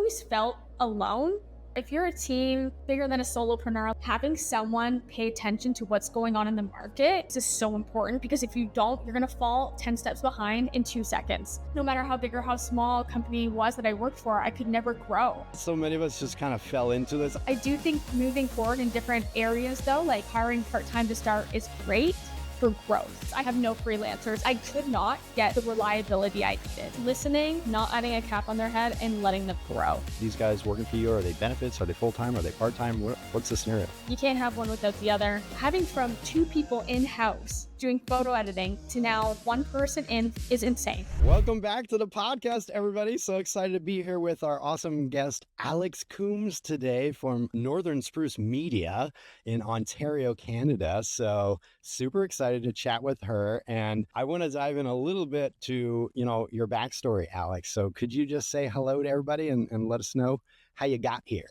always felt alone. If you're a team bigger than a solopreneur, having someone pay attention to what's going on in the market is so important, because if you don't, you're going to fall 10 steps behind in 2 seconds. No matter how big or how small a company was that I worked for, I could never grow. So many of us just kind of fell into this. I do think moving forward in different areas though, like hiring part-time to start is great for growth. I have no freelancers. I could not get the reliability I needed. Listening, not adding a cap on their head, and letting them grow. These guys working for you, are they benefits? Are they full-time? Are they part-time? What's the scenario? You can't have one without the other. Having from 2 people in-house doing photo editing to now 1 person in is insane. Welcome back to the podcast, everybody. So excited to be here with our awesome guest, Alex Coombs, today from Northern Spruce Media in Ontario, Canada. So super excited to chat with her. And I want to dive in a little bit to, your backstory, Alex. So could you just say hello to everybody and let us know how you got here?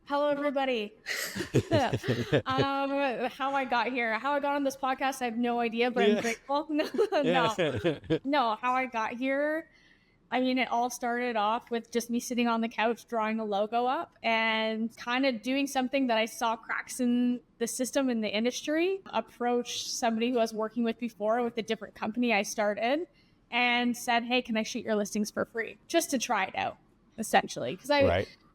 Hello, everybody. How I got here, how I got on this podcast, I have no idea, but I'm grateful. No, how I got here. I mean, it all started off with just me sitting on the couch, drawing a logo up and kind of doing something that I saw cracks in the system in the industry. Approached somebody who I was working with before with a different company I started and said, hey, can I shoot your listings for free? Just to try it out, essentially. Because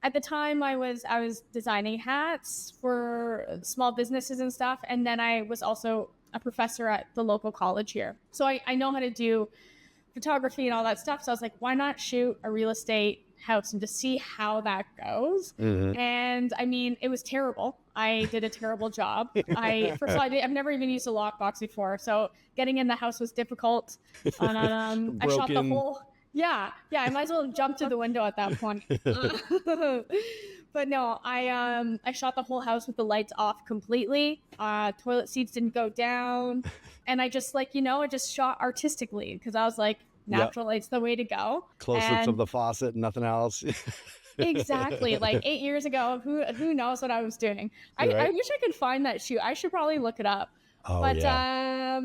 at the time I was designing hats for small businesses and stuff. And then I was also a professor at the local college here. So I know how to do photography and all that stuff. So I was like, why not shoot a real estate house and just see how that goes? Mm-hmm. And I mean, it was terrible. I did a terrible job. I've never even used a lockbox before. So getting in the house was difficult. And, I shot the whole... Yeah, I might as well jump to the window at that point. But no, I shot the whole house with the lights off completely. Toilet seats didn't go down. And I just I just shot artistically because I was like, natural light's the way to go. Close-ups of the faucet, nothing else. Exactly. Like 8 years ago, who knows what I was doing? I wish I could find that shoot. I should probably look it up. Oh, but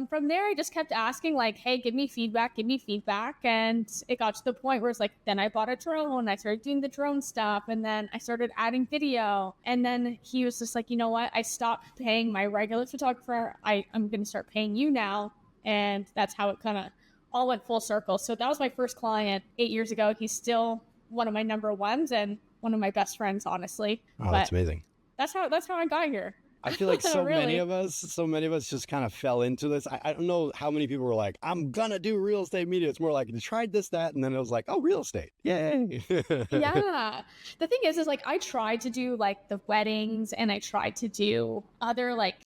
from there, I just kept asking, like, hey, give me feedback. And it got to the point where it's like, then I bought a drone. I started doing the drone stuff. And then I started adding video. And then he was just like, you know what? I stopped paying my regular photographer. I'm going to start paying you now. And that's how it kind of all went full circle. So that was my first client 8 years ago. He's still one of my number ones and one of my best friends, honestly. Oh, that's amazing. That's how I got here. I feel like so many of us just kind of fell into this. I don't know how many people were like, I'm going to do real estate media. It's more like, I tried this, that, and then it was like, oh, real estate. Yay. Yeah. The thing is like, I tried to do like the weddings and I tried to do other like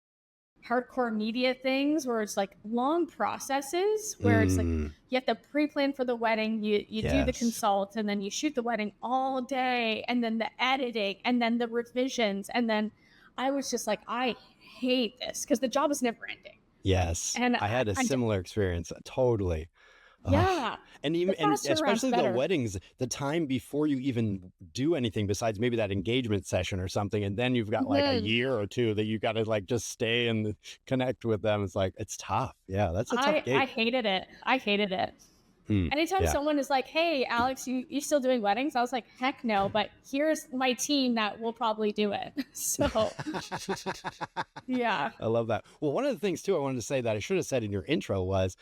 hardcore media things where it's like long processes where it's like, you have to pre-plan for the wedding, you do the consult, and then you shoot the wedding all day, and then the editing, and then the revisions, and then I was just like, I hate this because the job is never ending. Yes. And I had a similar experience. Totally. Yeah. And especially the weddings, the time before you even do anything besides maybe that engagement session or something. And then you've got like a year or two that you got to like just stay and connect with them. It's like, it's tough. Yeah. That's a tough gig. I hated it. Anytime someone is like, hey, Alex, you still doing weddings? I was like, heck no, but here's my team that will probably do it. So, yeah. I love that. Well, one of the things, too, I wanted to say that I should have said in your intro was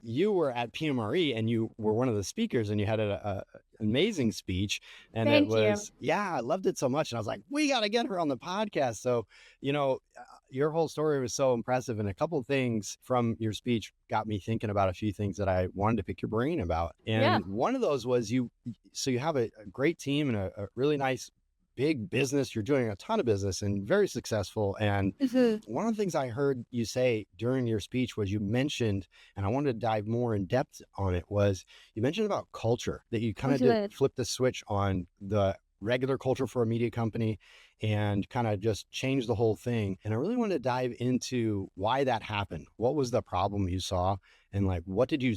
you were at PMRE and you were one of the speakers and you had an amazing speech. And Thank you. I loved it so much. And I was like, we got to get her on the podcast. So, your whole story was so impressive. And a couple of things from your speech got me thinking about a few things that I wanted to pick your brain about. And one of those was you have a great team and a really nice big business. You're doing a ton of business and very successful. And one of the things I heard you say during your speech was you mentioned, and I wanted to dive more in depth on it, was you mentioned about culture, that you kind of did flip the switch on the regular culture for a media company and kind of just change the whole thing. And I really wanted to dive into why that happened. What was the problem you saw? And like, what did you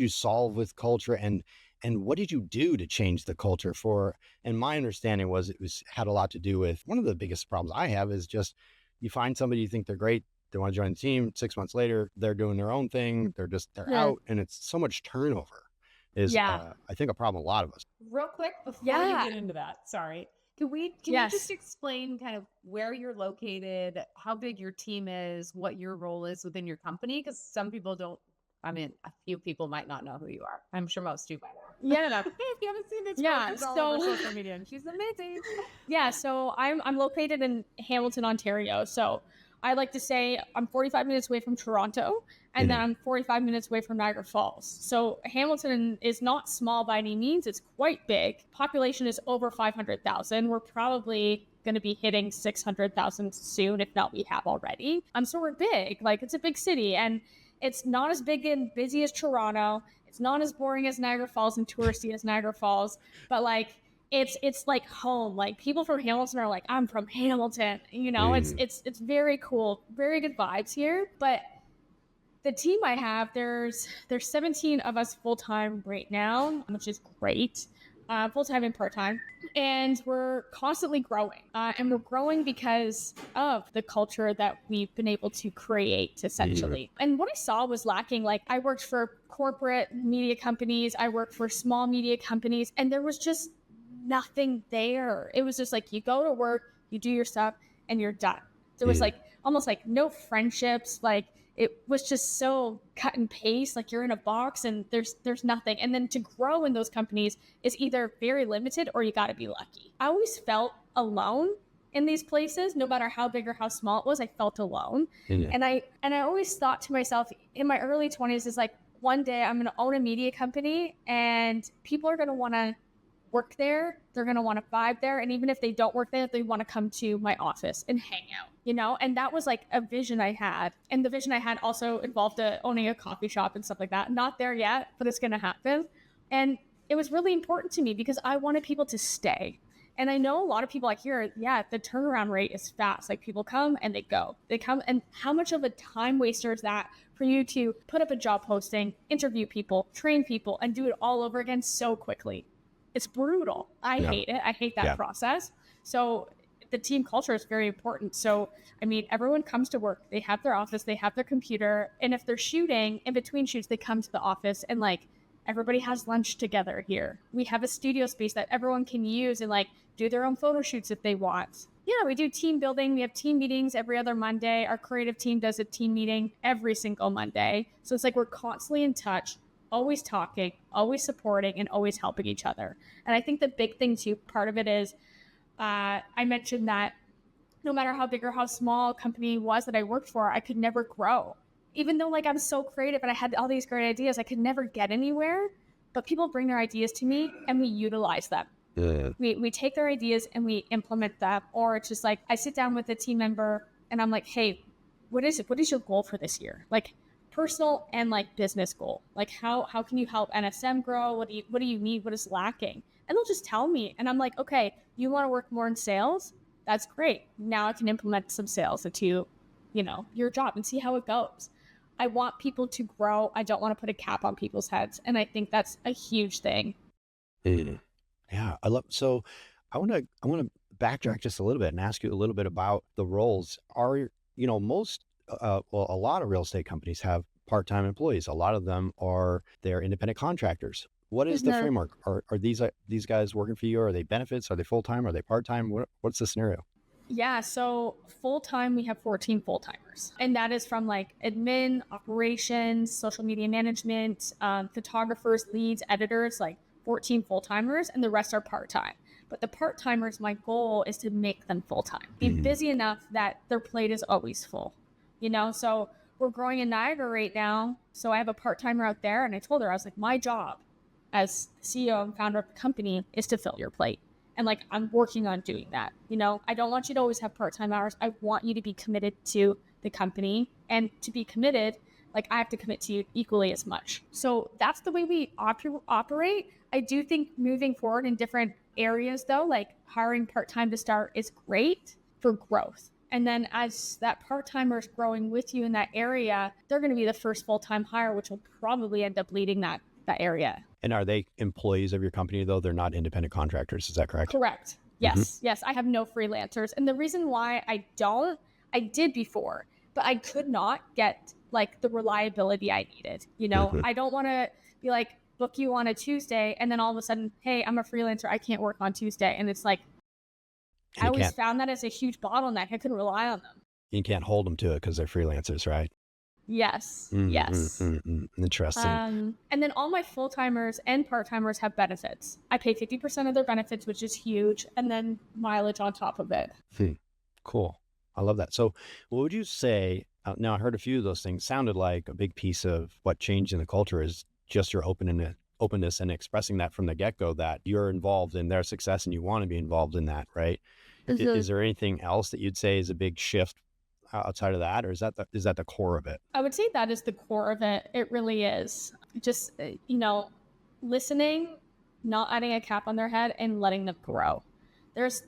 solve with culture? And what did you do to change the culture for? And my understanding was it had a lot to do with, one of the biggest problems I have is just, you find somebody, you think they're great, they want to join the team, 6 months later, they're doing their own thing, they're out, and it's so much turnover. is, I think, a problem a lot of us. Real quick, before you get into that, sorry. Can you just explain kind of where you're located, how big your team is, what your role is within your company? Because some people don't, a few people might not know who you are. I'm sure most do by now. Yeah. If you haven't seen this, Yeah. all over social media, and she's amazing. Yeah. So I'm located in Hamilton, Ontario. So I like to say I'm 45 minutes away from Toronto, and then I'm 45 minutes away from Niagara Falls. So Hamilton is not small by any means. It's quite big. Population is over 500,000. We're probably going to be hitting 600,000 soon, if not we have already. So we're big. Like, it's a big city, and it's not as big and busy as Toronto. It's not as boring as Niagara Falls and touristy as Niagara Falls, but like, it's like home. Like, people from Hamilton are like, I'm from Hamilton. It's very cool, very good vibes here. But the team I have, there's 17 of us full-time right now, which is great. Full-time and part-time. And we're constantly growing. And we're growing because of the culture that we've been able to create, essentially. And what I saw was lacking. Like, I worked for corporate media companies. I worked for small media companies. And there was just nothing there. It was just like, you go to work, you do your stuff, and you're done. There was like almost like no friendships. Like, it was just so cut and paste. Like, you're in a box and there's nothing. And then to grow in those companies is either very limited or you got to be lucky. I always felt alone in these places, no matter how big or how small it was. I felt alone. And I always thought to myself in my early 20s is like, one day I'm going to own a media company and people are going to want to work there. They're going to want to vibe there. And even if they don't work there, they want to come to my office and hang out, And that was like a vision I had. And the vision I had also involved owning a coffee shop and stuff like that. Not there yet, but it's going to happen. And it was really important to me because I wanted people to stay. And I know a lot of people I hear, the turnaround rate is fast. Like, people come and they go. They come, and how much of a time waster is that for you to put up a job posting, interview people, train people, and do it all over again so quickly? It's brutal. I hate it. I hate that process. So the team culture is very important. So, everyone comes to work. They have their office. They have their computer. And if they're shooting, in between shoots, they come to the office and everybody has lunch together here. We have a studio space that everyone can use and do their own photo shoots if they want. Yeah, we do team building. We have team meetings every other Monday. Our creative team does a team meeting every single Monday. So it's like we're constantly in touch, always talking, always supporting, and always helping each other. And I think the big thing too, part of it is, I mentioned that no matter how big or how small a company was that I worked for, I could never grow. Even though I'm so creative and I had all these great ideas, I could never get anywhere. But people bring their ideas to me and we utilize them. We take their ideas and we implement them. Or it's just like, I sit down with a team member and I'm like, hey, what is your goal for this year? Personal and business goal. How can you help NSM grow? What do you need? What is lacking? And they'll just tell me. And I'm like, okay, you want to work more in sales? That's great. Now I can implement some sales into, your job and see how it goes. I want people to grow. I don't want to put a cap on people's heads. And I think that's a huge thing. Yeah, so I want to backtrack just a little bit and ask you a little bit about the roles. Are, most, a lot of real estate companies have part-time employees. A lot of them they're independent contractors. What is the framework? Are these guys working for you? Are they benefits? Are they full-time? Are they part-time? What's the scenario? Yeah, so full-time, we have 14 full-timers. And that is from admin, operations, social media management, photographers, leads, editors, 14 full-timers, and the rest are part-time. But the part-timers, my goal is to make them full-time. Be busy enough that their plate is always full. So we're growing in Niagara right now. So I have a part-timer out there, and I told her, I was like, my job as CEO and founder of the company is to fill your plate. And I'm working on doing that. I don't want you to always have part-time hours. I want you to be committed to the company, and to be committed, I have to commit to you equally as much. So that's the way we operate. I do think moving forward in different areas though, hiring part-time to start is great for growth. And then as that part-timer is growing with you in that area, they're going to be the first full-time hire, which will probably end up leading that area. And are they employees of your company though? They're not independent contractors. Is that correct? Correct. Yes. Yes. I have no freelancers. And the reason why I did before, but I could not get the reliability I needed. I don't want to be book you on a Tuesday, and then all of a sudden, hey, I'm a freelancer, I can't work on Tuesday. And it's like, I always found that as a huge bottleneck. I couldn't rely on them. You can't hold them to it because they're freelancers, right? Yes. Yes. Interesting. And then all my full-timers and part-timers have benefits. I pay 50% of their benefits, which is huge, and then mileage on top of it. Cool. I love that. So what would you say, now I heard a few of those things, sounded like a big piece of what changed in the culture is just your openness and expressing that from the get-go, that you're involved in their success and you want to be involved in that, right? Is there anything else that you'd say is a big shift outside of that, or is that the core of it? I would say that is the core of it. It really is. Just, listening, not adding a cap on their head, and letting them grow. There's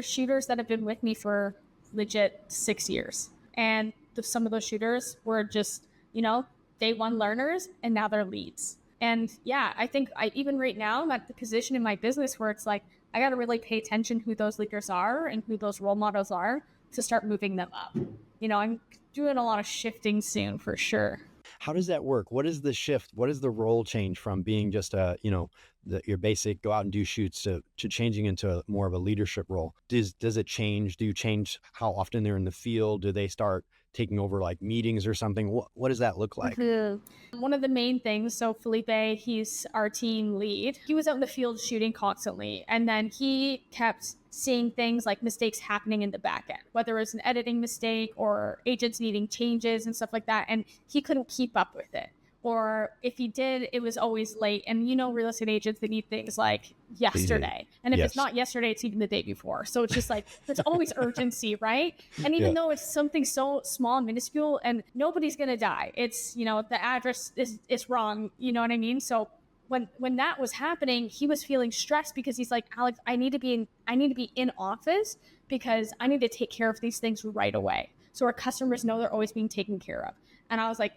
shooters that have been with me for legit 6 years, and some of those shooters were just, day one learners, and now they're leads. And yeah, I think even right now, I'm at the position in my business where it's like, I got to really pay attention who those leaders are and who those role models are to start moving them up. I'm doing a lot of shifting soon for sure. How does that work? What is the shift? What is the role change from being just your basic go out and do shoots to changing into more of a leadership role? Does it change? Do you change how often they're in the field? Do they start taking over like meetings or something? What does that look like? One of the main things, so Felipe, he's our team lead. He was out in the field shooting constantly, and then he kept seeing things like mistakes happening in the back end, whether it's an editing mistake or agents needing changes and stuff like that, and he couldn't keep up with it. Or if he did, it was always late. And real estate agents, they need things like yesterday. And if it's not yesterday, it's even the day before. So it's just like, there's always urgency, right? And even though it's something so small and minuscule and nobody's going to die, it's, the address is wrong. You know what I mean? So when that was happening, he was feeling stressed because he's like, Alex, I need to be in office because I need to take care of these things right away. So our customers know they're always being taken care of. And I was like,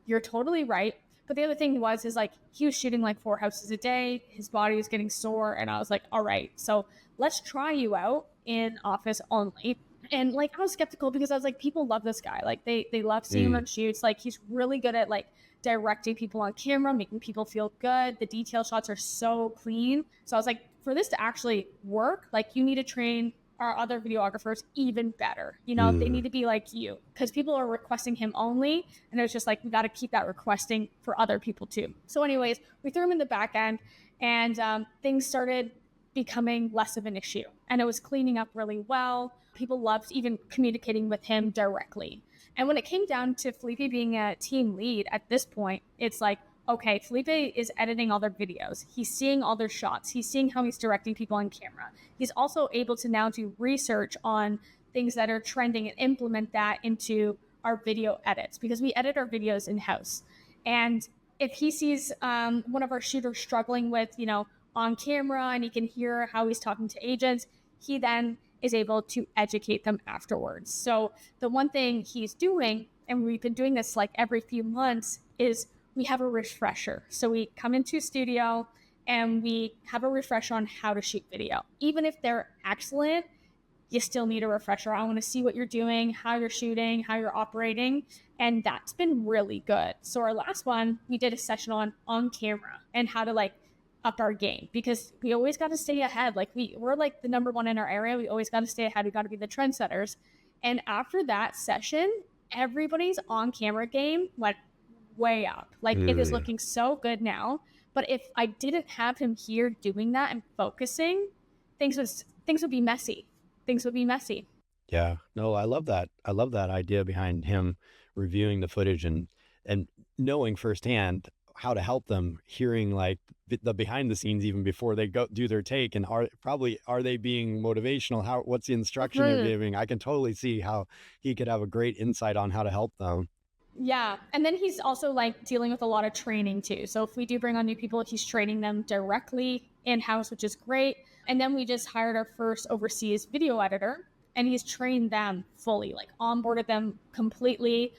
you're totally right. But the other thing is like, he was shooting like 4 houses a day. His body was getting sore. And I was like, all right, so let's try you out in office only. And like, I was skeptical because I was like, people love this guy. Like they love seeing him on shoots. Like he's really good at like directing people on camera, making people feel good. The detail shots are so clean. So I was like, for this to actually work, like you need to train our other videographers even better. They need to be like you, because people are requesting him only. And it was just like, we got to keep that requesting for other people too. So anyways, we threw him in the back end, and things started becoming less of an issue, and it was cleaning up really well. People loved even communicating with him directly. And when it came down to Felipe being a team lead at this point, it's like, okay, Felipe is editing all their videos. He's seeing all their shots. He's seeing how he's directing people on camera. He's also able to now do research on things that are trending and implement that into our video edits, because we edit our videos in-house. And if he sees one of our shooters struggling with, on camera, and he can hear how he's talking to agents, he then is able to educate them afterwards. So the one thing he's doing, and we've been doing this like every few months, is we have a refresher. So we come into studio and we have a refresher on how to shoot video. Even if they're excellent, you still need a refresher. I want to see what you're doing, how you're shooting, how you're operating. And that's been really good. So our last one, we did a session on camera and how to like up our game, because we always got to stay ahead. Like we're like the number one in our area. We always got to stay ahead. We got to be the trendsetters. And after that session, everybody's on camera game went way up. Like it is looking so good now. But if I didn't have him here doing that and focusing, things would be messy. Things would be messy. Yeah, no, I love that. I love that idea behind him reviewing the footage and knowing firsthand how to help them, hearing like the behind the scenes even before they go do their take, and are they being motivational? What's the instruction they're giving? I can totally see how he could have a great insight on how to help them. Yeah. And then he's also like dealing with a lot of training too. So if we do bring on new people, he's training them directly in-house, which is great. And then we just hired our first overseas video editor, and he's trained them fully, like onboarded them completely.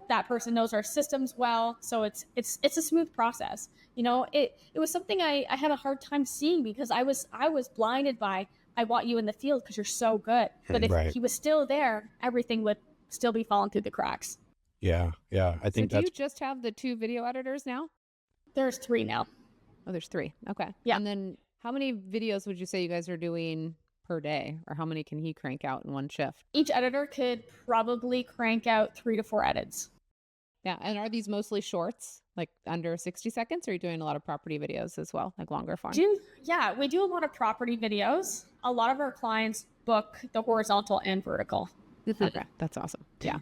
That person knows our systems well. So it's a smooth process. It was something I had a hard time seeing, because I was blinded by, I want you in the field because you're so good. But if he was still there, everything would still be falling through the cracks. Yeah. I think so do you just have the 2 video editors now? There's 3 now. Oh, there's 3. Okay. Yeah. And then how many videos would you say you guys are doing per day, or how many can he crank out in one shift? Each editor could probably crank out 3 to 4 edits. Yeah. And are these mostly shorts, like under 60 seconds? Or are you doing a lot of property videos as well, like longer form? Yeah, we do a lot of property videos. A lot of our clients book the horizontal and vertical. Okay, that's awesome. Yeah.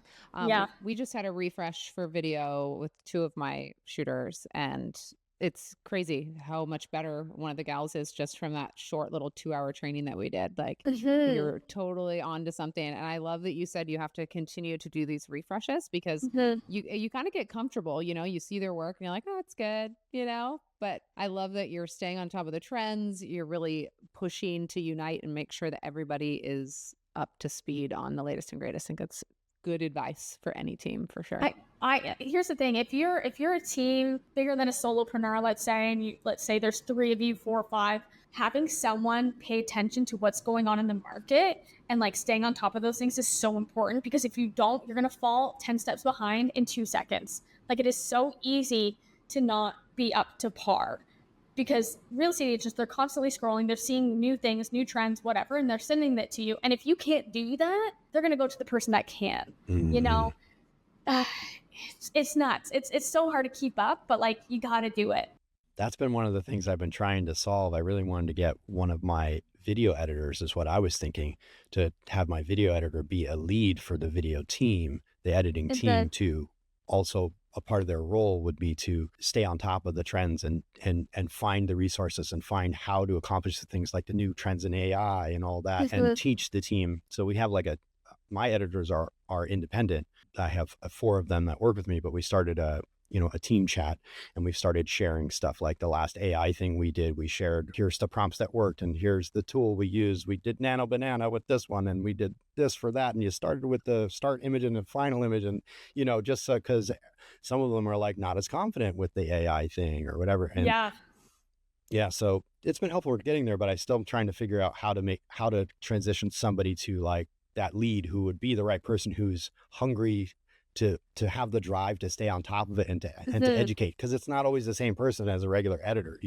Yeah. We just had a refresh for video with 2 of my shooters, and it's crazy how much better one of the gals is just from that short little 2-hour training that we did. Like you're totally onto something. And I love that you said you have to continue to do these refreshes because you kind of get comfortable, you see their work and you're like, oh, it's good, but I love that you're staying on top of the trends. You're really pushing to unite and make sure that everybody is up to speed on the latest and greatest. I think that's good advice for any team for sure. Here's the thing. If you're a team bigger than a solopreneur, let's say, and let's say there's 3 of you, 4 or 5, having someone pay attention to what's going on in the market and like staying on top of those things is so important, because if you don't, you're going to fall 10 steps behind in 2 seconds. Like it is so easy to not be up to par, because real estate agents, they're constantly scrolling, they're seeing new things, new trends, whatever, and they're sending that to you. And if you can't do that, they're going to go to the person that can, it's nuts. It's so hard to keep up, but like you got to do it. That's been one of the things I've been trying to solve. I really wanted to get one of my video editors, is what I was thinking, to have my video editor be a lead for the video team, the editing team, to also a part of their role would be to stay on top of the trends and find the resources and find how to accomplish the things like the new trends in AI and all that, and teach the team. So we have my editors are independent. I have 4 of them that work with me, but we started a team chat, and we've started sharing stuff like the last AI thing we did. We shared, here's the prompts that worked, and here's the tool we used. We did Nano Banana with this one, and we did this for that. And you started with the start image and the final image. And, just because some of them are like not as confident with the AI thing or whatever. And yeah. So it's been helpful. We're getting there, but I still am trying to figure out how to transition somebody to like that lead who would be the right person, who's hungry to have the drive to stay on top of it and to educate, because it's not always the same person as a regular editor,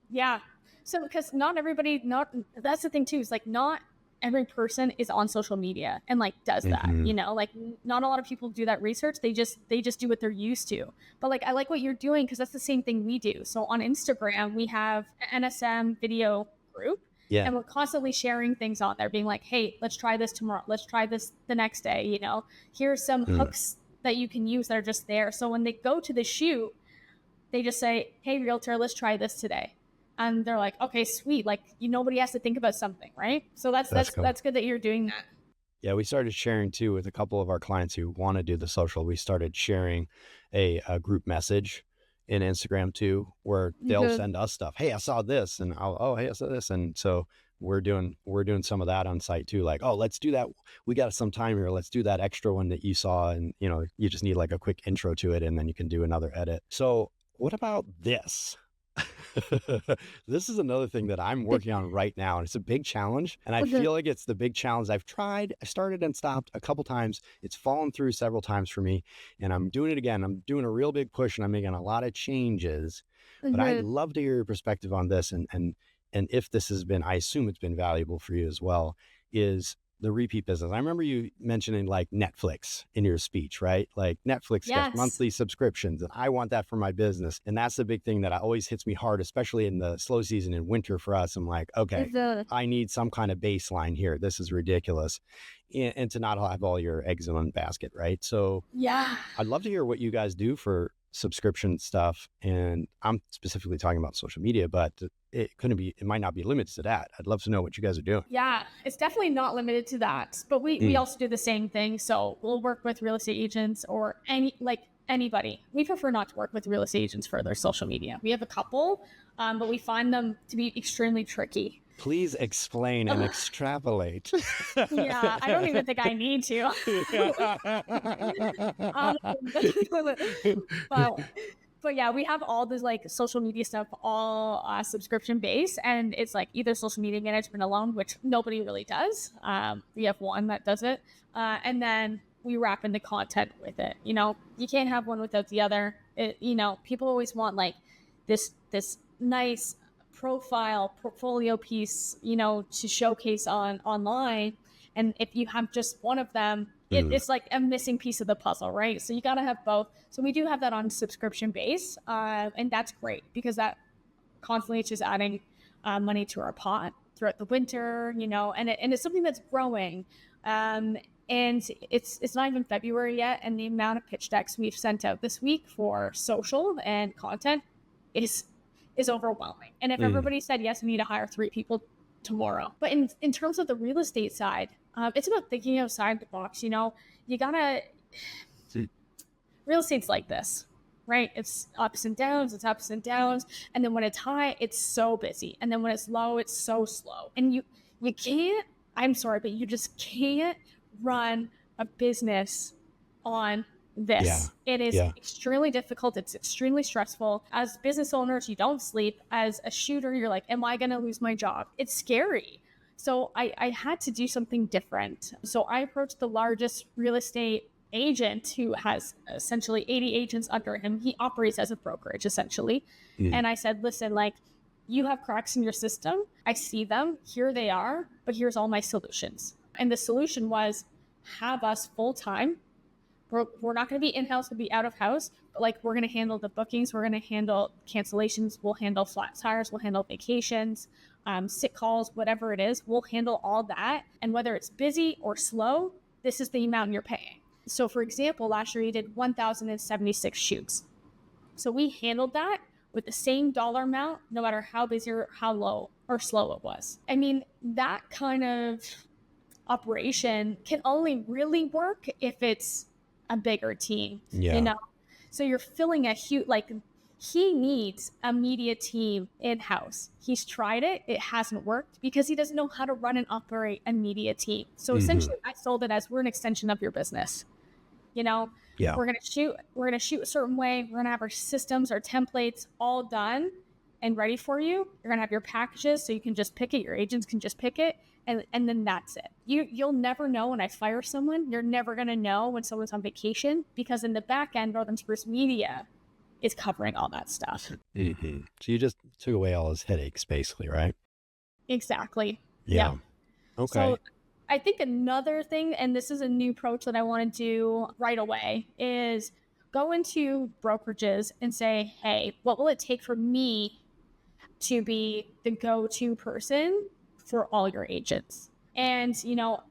Yeah. So because that's the thing too, is like not every person is on social media and like does that, like not a lot of people do that research. They just do what they're used to. But like I like what you're doing, because that's the same thing we do. So on Instagram we have an NSM video group. Yeah. And we're constantly sharing things on there, being like, hey, let's try this tomorrow. Let's try this the next day. Here's some hooks that you can use that are just there. So when they go to the shoot, they just say, hey, realtor, let's try this today. And they're like, okay, sweet. Like nobody has to think about something, right? So that's cool. That's good that you're doing that. Yeah, we started sharing too with a couple of our clients who want to do the social. We started sharing a group message in Instagram too, where they'll send us stuff. Hey, I saw this, and hey, I saw this. And so we're doing some of that on site too. Like, oh, let's do that. We got some time here. Let's do that extra one that you saw. And you just need like a quick intro to it, and then you can do another edit. So what about this? This is another thing that I'm working on right now, and it's a big challenge, and I feel like it's the big challenge I started and stopped a couple times. It's fallen through several times for me, and I'm doing it again. I'm doing a real big push, and I'm making a lot of changes, but I'd love to hear your perspective on this, and if this has been, I assume it's been valuable for you as well, is the repeat business. I remember you mentioning like Netflix in your speech, right? Like Netflix gets monthly subscriptions, and I want that for my business. And that's the big thing that always hits me hard, especially in the slow season in winter for us. I'm like, okay, I need some kind of baseline here. This is ridiculous. And to not have all your eggs in one basket, right? So yeah, I'd love to hear what you guys do for subscription stuff. And I'm specifically talking about social media, but it might not be limited to that. I'd love to know what you guys are doing. Yeah, it's definitely not limited to that, but we also do the same thing. So we'll work with real estate agents or anybody. We prefer not to work with real estate agents for their social media. We have a couple, but we find them to be extremely tricky. Please explain and extrapolate. Yeah, I don't even think I need to. But yeah, we have all this like social media stuff, all subscription based, and it's like either social media management alone, which nobody really does. We have one that does it, and then we wrap in the content with it. You can't have one without the other. People always want like this nice portfolio piece, to showcase online. And if you have just one of them, it's like a missing piece of the puzzle, right? So you got to have both. So we do have that on subscription base. And that's great because that constantly is just adding money to our pot throughout the winter, and it's something that's growing. And it's not even February yet. And the amount of pitch decks we've sent out this week for social and content is overwhelming. And if everybody said, yes, we need to hire 3 people tomorrow. But in terms of the real estate side, it's about thinking outside the box. You gotta, real estate's like this, right? It's ups and downs. And then when it's high, it's so busy. And then when it's low, it's so slow. And you can't, I'm sorry, but you just can't run a business on this. It is extremely difficult. It's extremely stressful. As business owners, you don't sleep. As a shooter, you're like, am I going to lose my job? It's scary. So I had to do something different. So I approached the largest real estate agent who has essentially 80 agents under him. He operates as a brokerage essentially. And I said, listen, like, you have cracks in your system. I see them. Here they are. But here's all my solutions. And the solution was have us full time. We're not going to be in-house, we'll be out of house, but like we're going to handle the bookings, we're going to handle cancellations, we'll handle flat tires, we'll handle vacations, sick calls, whatever it is, we'll handle all that. And whether it's busy or slow, this is the amount you're paying. So for example, last year you did 1,076 shoots. So we handled that with the same dollar amount, no matter how busy or how low or slow it was. I mean, that kind of operation can only really work if it's a bigger team, so you're filling a huge, like, he needs a media team in-house. He's tried it hasn't worked because he doesn't know how to run and operate a media team. So essentially I sold it as we're an extension of your business. We're gonna shoot a certain way, we're gonna have our systems, our templates all done and ready for you. You're gonna have your packages so you can just pick it, your agents can just pick it. And then that's it. You'll never know when I fire someone. You're never going to know when someone's on vacation because in the back end, Northern Spruce Media is covering all that stuff. So you just took away all his headaches, basically, right? Exactly. Yeah. Okay. So I think another thing, and this is a new approach that I want to do right away, is go into brokerages and say, hey, what will it take for me to be the go-to person for all your agents? And,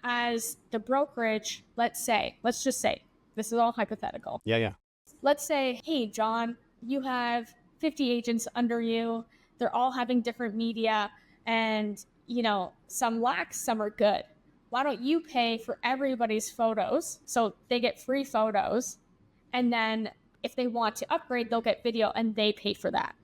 as the brokerage, let's just say, this is all hypothetical. Yeah. Let's say, hey, John, you have 50 agents under you. They're all having different media and, some lack, some are good. Why don't you pay for everybody's photos so they get free photos? And then if they want to upgrade, they'll get video and they pay for that.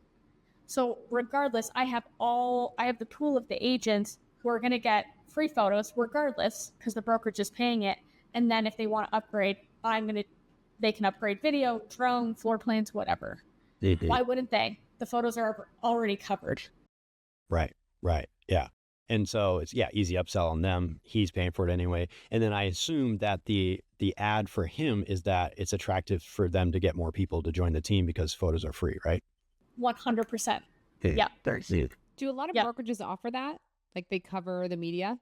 So regardless, I have the pool of the agents who are going to get free photos regardless because the brokerage is paying it. And then if they want to upgrade, they can upgrade video, drone, floor plans, whatever. Why wouldn't they? The photos are already covered. Right. Yeah. And so it's easy upsell on them. He's paying for it anyway. And then I assume that the ad for him is that it's attractive for them to get more people to join the team because photos are free, right? 100%. Yeah. Do a lot of brokerages offer that? Like they cover the media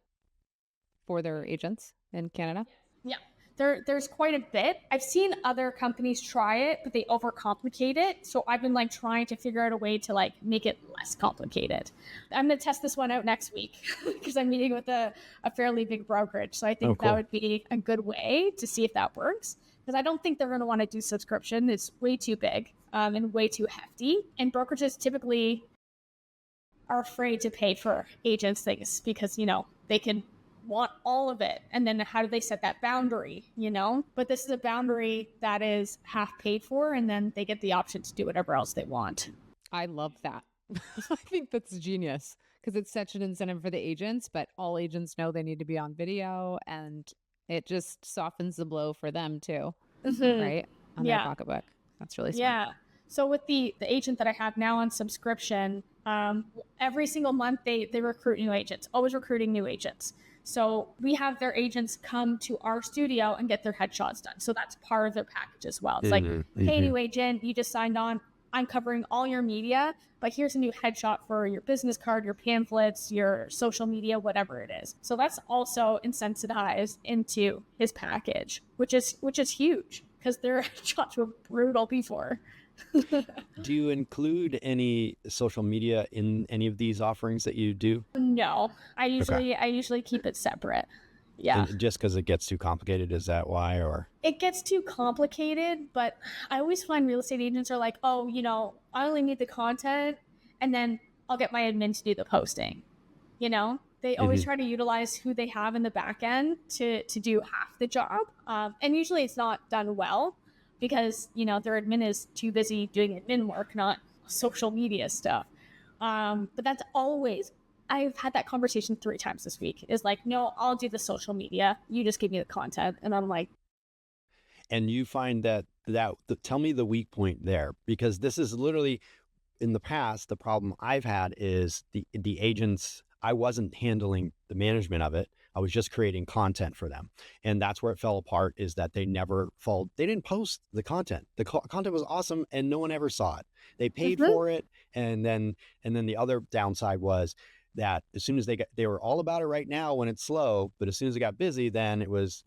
for their agents in Canada? Yeah. There's quite a bit. I've seen other companies try it, but they overcomplicate it. So I've been trying to figure out a way to make it less complicated. I'm going to test this one out next week because I'm meeting with a fairly big brokerage. So I think that would be a good way to see if that works. Because I don't think they're going to want to do subscription. It's way too big and way too hefty. And brokerages typically are afraid to pay for agents things because, they can want all of it. And then how do they set that boundary, But this is a boundary that is half paid for, and then they get the option to do whatever else they want. I love that. I think that's genius because it's such an incentive for the agents, but all agents know they need to be on video and it just softens the blow for them too, right? On their pocketbook. That's really smart. Yeah. So with the agent that I have now on subscription, every single month they recruit new agents, always recruiting new agents. So we have their agents come to our studio and get their headshots done. So that's part of their package as well. It's hey, new agent, you just signed on. I'm covering all your media, but here's a new headshot for your business card, your pamphlets, your social media, whatever it is. So that's also incentivized into his package, which is huge because their headshots were brutal before. Do you include any social media in any of these offerings that you do? No, I usually keep it separate. Yeah. And just because it gets too complicated, is that why? Or it gets too complicated, but I always find real estate agents are like, oh, I only need the content and then I'll get my admin to do the posting. They always try to utilize who they have in the back end to do half the job. And usually it's not done well because, their admin is too busy doing admin work, not social media stuff. But that's always, I've had that conversation 3 times this week. Is like, no, I'll do the social media. You just give me the content. And I'm like. And you find that tell me the weak point there, because this is literally in the past, the problem I've had is the agents, I wasn't handling the management of it. I was just creating content for them. And that's where it fell apart, is that they didn't post the content. The content was awesome and no one ever saw it. They paid for it. And then the other downside was that as soon as they were all about it right now when it's slow, but as soon as it got busy, then it was,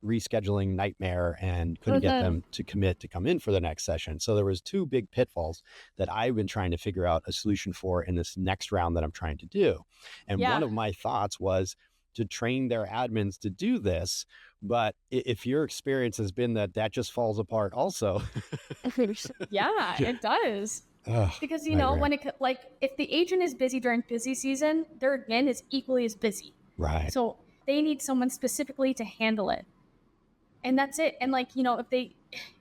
rescheduling nightmare and couldn't get them to commit to come in for the next session. So there was 2 big pitfalls that I've been trying to figure out a solution for in this next round that I'm trying to do. And one of my thoughts was to train their admins to do this. But if your experience has been that just falls apart also. Yeah, it does. Because, when if the agent is busy during busy season, their admin is equally as busy. Right. So they need someone specifically to handle it. And that's it. And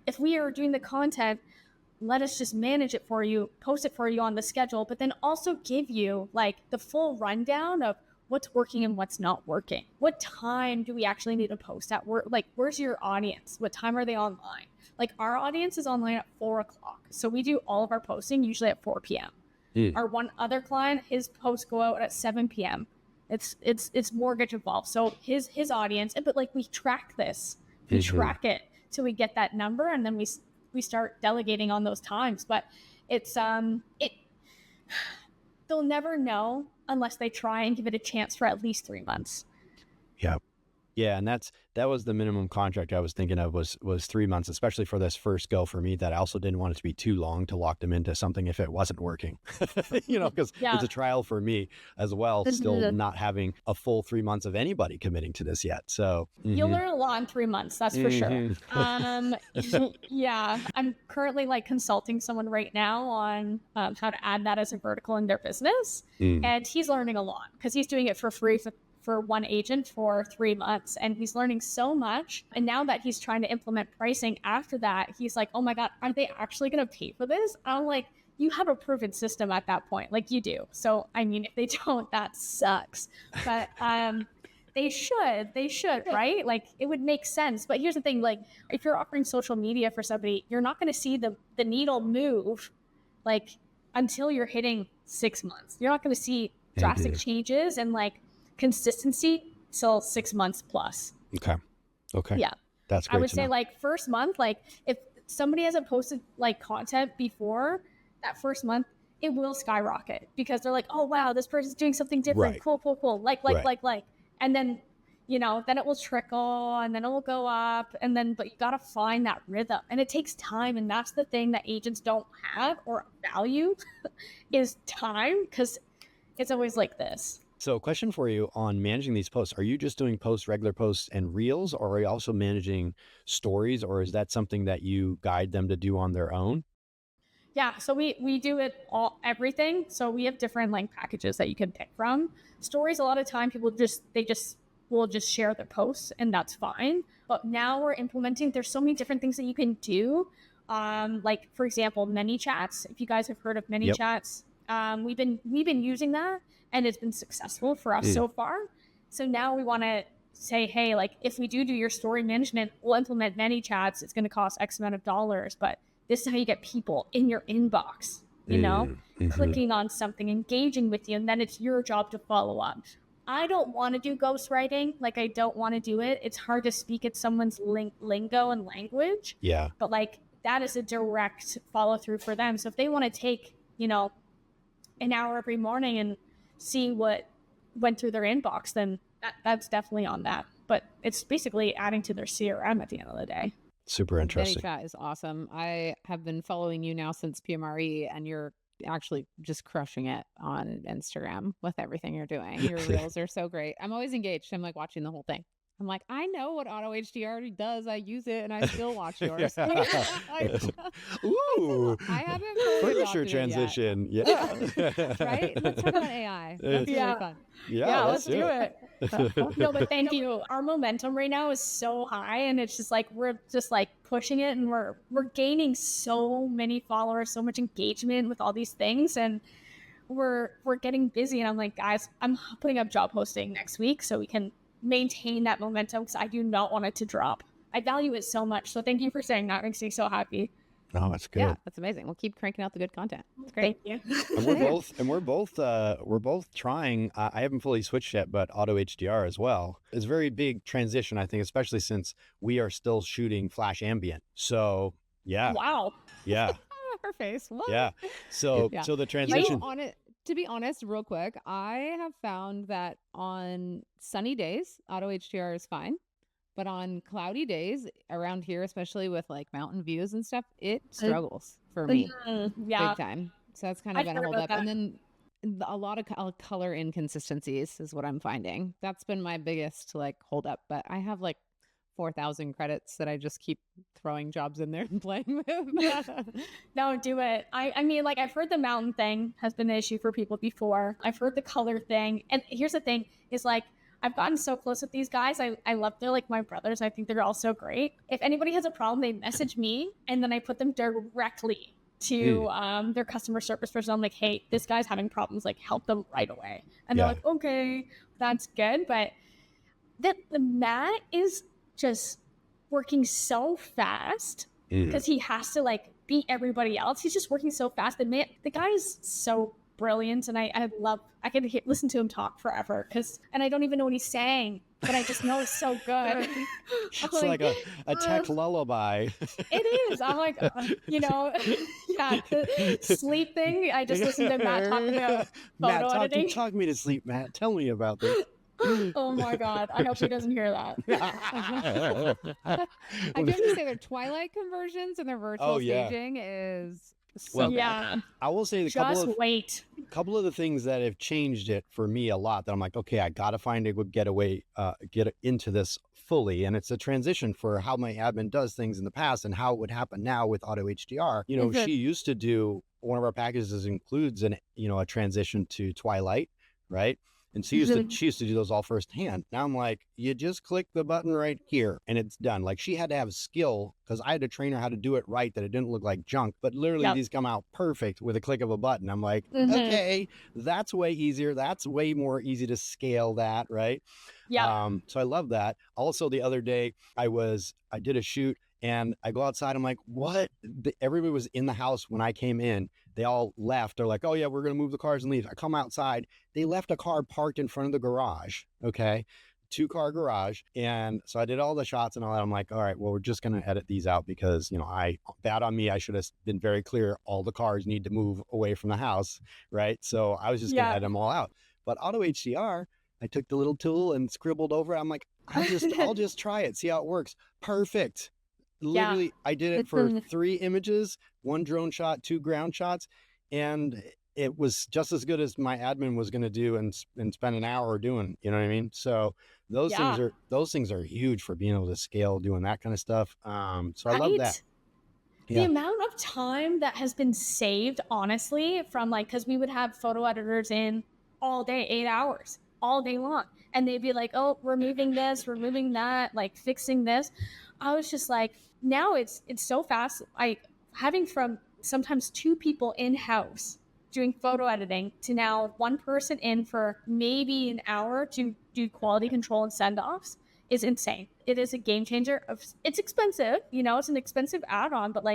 if we are doing the content, let us just manage it for you, post it for you on the schedule, but then also give you the full rundown of what's working and what's not working. What time do we actually need to post at work? Where's your audience? What time are they online? Our audience is online at 4:00. So we do all of our posting usually at 4 p.m. Our one other client, his posts go out at 7 p.m. It's mortgage involved. So his audience, but we track this. We track it till we get that number, and then we start delegating on those times. But it's they'll never know unless they try and give it a chance for at least 3 months. Yeah, and that was the minimum contract I was thinking of was 3 months, especially for this first go for me, that I also didn't want it to be too long to lock them into something if it wasn't working, because it's a trial for me as well, still not having a full 3 months of anybody committing to this yet. So you'll learn a lot in 3 months, that's for sure. Yeah, I'm currently consulting someone right now on how to add that as a vertical in their business. And he's learning a lot because he's doing it for free for one agent for 3 months, and he's learning so much. And now that he's trying to implement pricing after that, he's like, oh my God, are they actually going to pay for this? I'm like, you have a proven system at that point, you do. So, if they don't, that sucks. But they should, right? It would make sense. But here's the thing, if you're offering social media for somebody, you're not going to see the needle move, until you're hitting 6 months. You're not going to see drastic changes and consistency till 6 months plus. Okay. Yeah. That's great. I would say first month, if somebody hasn't posted content before that first month, it will skyrocket because they're like, oh wow, this person's doing something different. Right. Cool. And then, then it will trickle and then it will go up but you got to find that rhythm, and it takes time. And that's the thing that agents don't have or value is time, because it's always like this. So a question for you on managing these posts. Are you just doing regular posts and reels, or are you also managing stories, or is that something that you guide them to do on their own? Yeah, so we do it everything. So we have different packages that you can pick from. Stories, a lot of time people will just share their posts, and that's fine. But now we're implementing, there's so many different things that you can do. For example, ManyChats. If you guys have heard of ManyChats, we've been using that, and it's been successful for us so far. So now we want to say, hey, if we do your story management, we'll implement ManyChats. It's going to cost X amount of dollars, but this is how you get people in your inbox, clicking on something, engaging with you, and then it's your job to follow up. I don't want to do ghostwriting. I don't want to do it. It's hard to speak at someone's lingo and language. Yeah. But that is a direct follow through for them. So if they want to take, an hour every morning and see what went through their inbox, then that's definitely on that. But it's basically adding to their CRM at the end of the day. Super interesting. ManyChat is awesome. I have been following you now since PMRE, and you're actually just crushing it on Instagram with everything you're doing. Your reels are so great. I'm always engaged. I'm like watching the whole thing. I'm like, I know what auto HDR does. I use it and I still watch yours. Ooh. I haven't furniture transition. Yeah. Right? Let's talk about AI. That's really fun. Yeah, let's do it. No, but thank you. Our momentum right now is so high, and it's just like we're just like pushing it, and we're gaining so many followers, so much engagement with all these things, and we're getting busy. And I'm like, guys, I'm putting up job posting next week so we can maintain that momentum, because I do not want it to drop. I value it so much. So thank you for saying that. It makes me so happy. Oh, that's good. Yeah, that's amazing. We'll keep cranking out the good content. It's great. Thank you. And we're both trying. I haven't fully switched yet, but auto HDR as well. It's a very big transition, I think, especially since we are still shooting flash ambient. So yeah. Wow. Yeah. Her face. What? Yeah. So the transition. To be honest, real quick, I have found that on sunny days, auto HDR is fine. But on cloudy days around here, especially with like mountain views and stuff, it struggles for me big time. So that's kind of been a hold up. And then a lot of color inconsistencies is what I'm finding. That's been my biggest like hold up. But I have like 4,000 credits that I just keep throwing jobs in there and playing with. No, do it. I mean, like, I've heard the mountain thing has been an issue for people before. I've heard the color thing. And here's the thing is, like, I've gotten so close with these guys. I love, they're like my brothers. I think they're all so great. If anybody has a problem, they message me, and then I put them directly to their customer service person. I'm like, hey, this guy's having problems, like, help them right away. And they're like, okay, that's good. But the Matt is just working so fast because he has to like beat everybody else. He's just working so fast. The guy is so brilliant, and I can listen to him talk forever and I don't even know what he's saying, but I just know it's so good. It's like a tech lullaby. It is. I'm like, the sleep thing. I just listened to Matt talking about photo editing. Talk me to sleep, Matt. Tell me about this. Oh my God. I hope he doesn't hear that. I do have to say their Twilight conversions and their virtual staging is so good. I will say a couple of the things that have changed it for me a lot that I'm like, okay, I got to find a good getaway, get into this fully. And it's a transition for how my admin does things in the past and how it would happen now with auto HDR. She used to do, one of our packages includes a transition to Twilight, right? And she used to do those all firsthand. Now I'm like, you just click the button right here and it's done. Like, she had to have skill because I had to train her how to do it right, that it didn't look like junk. But literally these come out perfect with a click of a button. I'm like, okay, that's way easier. That's way more easy to scale that, right? Yeah. So I love that. Also, the other day I did a shoot and I go outside. I'm like, what? Everybody was in the house when I came in. They all left. They're like, oh yeah, we're going to move the cars and leave. I come outside. They left a car parked in front of the garage. Okay. 2-car garage. And so I did all the shots and all that. I'm like, all right, well, we're just going to edit these out because, bad on me. I should have been very clear. All the cars need to move away from the house. Right. So I was just going to edit them all out. But auto HDR, I took the little tool and scribbled over it. I'm like, I'll just try it. See how it works. Perfect. Literally, I did it for 3 images, 1 drone shot, 2 ground shots, and it was just as good as my admin was going to do and spend an hour doing. You know what I mean? So those things are huge for being able to scale doing that kind of stuff. So I love that. The amount of time that has been saved, honestly, from because we would have photo editors in all day, 8 hours, all day long, and they'd be like, oh, removing this, removing that, like fixing this. I was just like, now it's so fast. Having from sometimes 2 people in-house doing photo editing to now 1 person in for maybe an hour to do quality control and send-offs is insane. It is a game changer. It's expensive, it's an expensive add-on, but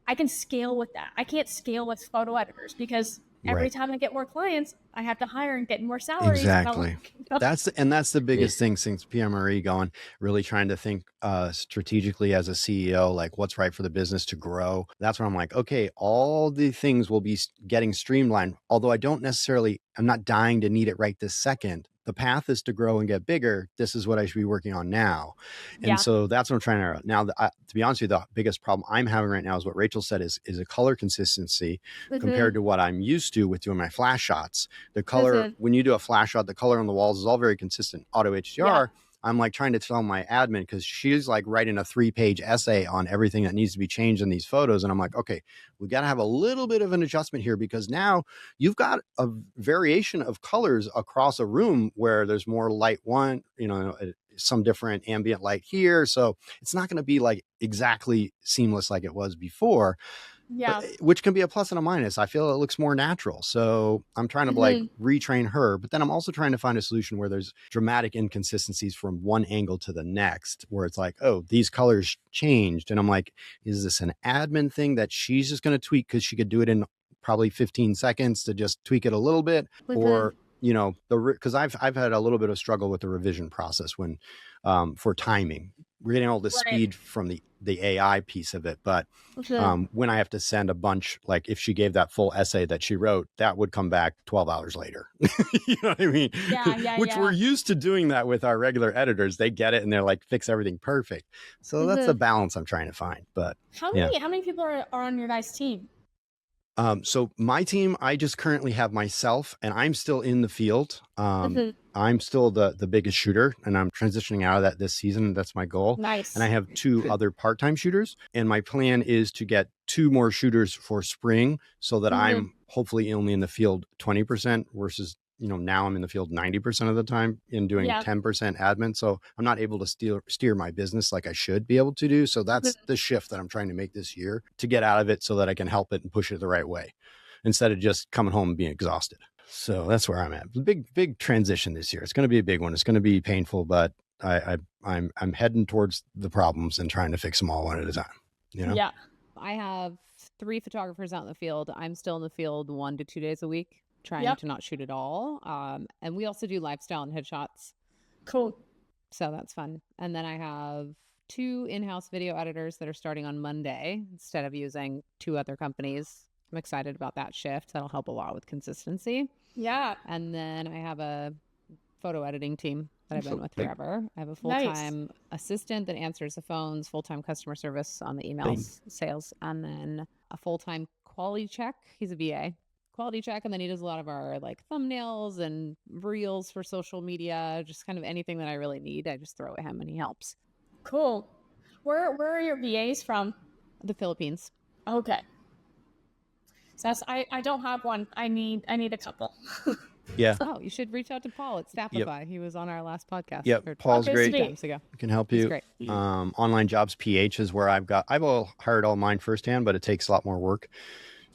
I can scale with that. I can't scale with photo editors because every time I get more clients, I have to hire and get more salaries. Exactly. That's the biggest thing since PMRE going, really trying to think strategically as a CEO, like what's right for the business to grow. That's where I'm like, okay, all the things will be getting streamlined. Although I'm not dying to need it right this second. The path is to grow and get bigger. This is what I should be working on now. And so that's what I'm trying to now. To be honest with you, the biggest problem I'm having right now is what Rachel said is a color consistency compared to what I'm used to with doing my flash shots. The color, when you do a flash shot, the color on the walls is all very consistent. Auto HDR, I'm like trying to tell my admin, because she's like writing a 3-page essay on everything that needs to be changed in these photos. And I'm like, okay, we got to have a little bit of an adjustment here, because now you've got a variation of colors across a room where there's more light one, some different ambient light here. So it's not going to be like exactly seamless like it was before. But, which can be a plus and a minus. I feel it looks more natural. So I'm trying to like retrain her, but then I'm also trying to find a solution where there's dramatic inconsistencies from one angle to the next, where it's like, oh, these colors changed. And I'm like, is this an admin thing that she's just going to tweak because she could do it in probably 15 seconds to just tweak it a little bit? Or, because I've had a little bit of struggle with the revision process when for timing. We're getting all the speed from the AI piece of it. But when I have to send a bunch, like if she gave that full essay that she wrote, that would come back 12 hours later. You know what I mean? Which we're used to doing that with our regular editors. They get it and they're like, fix everything perfect. So that's the balance I'm trying to find. But how many people are on your guys' team? So my team, I just currently have myself, and I'm still in the field. I'm still the biggest shooter, and I'm transitioning out of that this season. That's my goal. Nice. And I have 2 other part-time shooters, and my plan is to get 2 more shooters for spring, so that I'm hopefully only in the field 20% versus, now I'm in the field 90% of the time in doing 10% admin. So I'm not able to steer my business like I should be able to do. So that's the shift that I'm trying to make this year, to get out of it so that I can help it and push it the right way, instead of just coming home and being exhausted. So that's where I'm at. Big transition this year. It's going to be a big one. It's going to be painful, but I'm heading towards the problems and trying to fix them all one at a time. Yeah. I have 3 photographers out in the field. I'm still in the field 1 to 2 days a week, trying to not shoot at all. And we also do lifestyle and headshots. Cool. So that's fun. And then I have 2 in-house video editors that are starting on Monday instead of using 2 other companies. I'm excited about that shift. That'll help a lot with consistency. Yeah. And then I have a photo editing team that I've been with forever. I have a full-time assistant that answers the phones, full-time customer service on the emails, sales, and then a full-time quality check. He's a VA. Quality check, and then he does a lot of our like thumbnails and reels for social media, just kind of anything that I really need. I just throw at him and he helps. Cool. Where are your VAs from? The Philippines. Okay. So I don't have one. I need a couple. Yeah. Oh, you should reach out to Paul at Staffify. He was on our last podcast. Yep. Paul's great. Times ago. Can help you. He's great. Online Jobs PH is where I've hired all mine firsthand, but it takes a lot more work.